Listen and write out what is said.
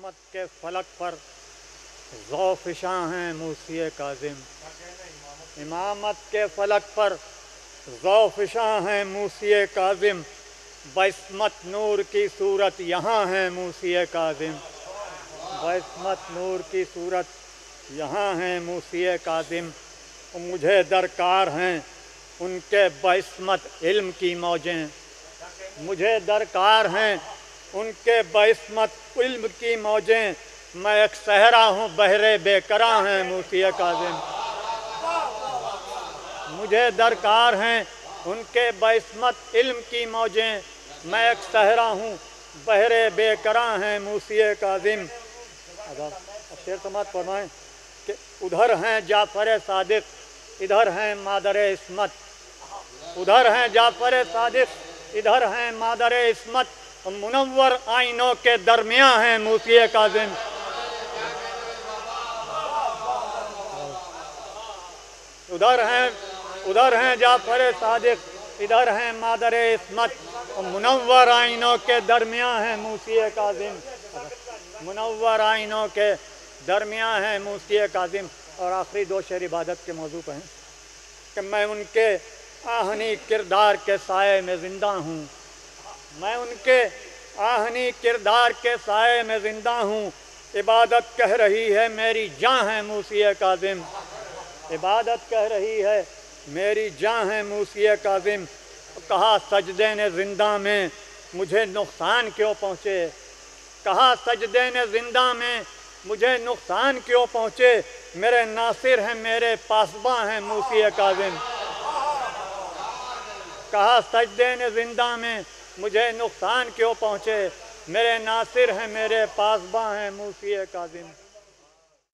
इमामत के फलक पर ज़ौफ़िशां हैं मूसी काज़िम। इमामत के फलक पर ज़ौफ़िशां हैं मूसी काज़िम। बइस्मत नूर की सूरत यहाँ है मूसी काज़िम। बइस्मत नूर की सूरत यहाँ है मूसी काज़िम। मुझे दरकार हैं उनके बइस्मत इल्म की मौजें। मुझे दरकार हैं उनके बइस्मत इल्म की मौजें। मैं एक सहरा हूँ बहरे बेकरां हैं मूसी काज़िम। मुझे दरकार हैं उनके बइस्मत इल्म की मौजें। मैं एक सहरा हूँ बहरे बेकरां हैं मूसी काज़िम। शेर समात फरमाएं कि उधर हैं जाफ़र सादिक, इधर हैं मादर इस्मत। उधर हैं जाफ़र सादिक, इधर हैं मादर इस्मत। मुनव्वर आइनों के दरमियाँ हैं मूसी काज़िम। उधर हैं जाफ़र सादिक, इधर हैं मादर इस्मत। मुनव्वर आइनों के दरमियाँ हैं मूसी काज़िम। मुनव्वर आइनों के दरमियाँ हैं मूसी काज़िम। और आखिरी दो शेर इबादत के मौजू पर हैं कि मैं उनके आहनी किरदार के साए में ज़िंदा हूँ। मैं उनके आहनी किरदार के साए में ज़िंदा हूँ। इबादत कह रही है मेरी जान है मूसी काज़िम। इबादत कह रही है मेरी जान है मूसी काज़िम। कहा सजदे ने ज़िंदा में मुझे नुकसान क्यों पहुँचे। कहा सजदे ने ज़िंदा में मुझे नुकसान क्यों पहुँचे। मेरे नासिर हैं मेरे पासबां हैं मूसी काज़िम। कहा सजदे ने ज़िंदा में मुझे नुकसान क्यों पहुँचे। मेरे नासिर हैं मेरे पासबां हैं मूसी काज़िम।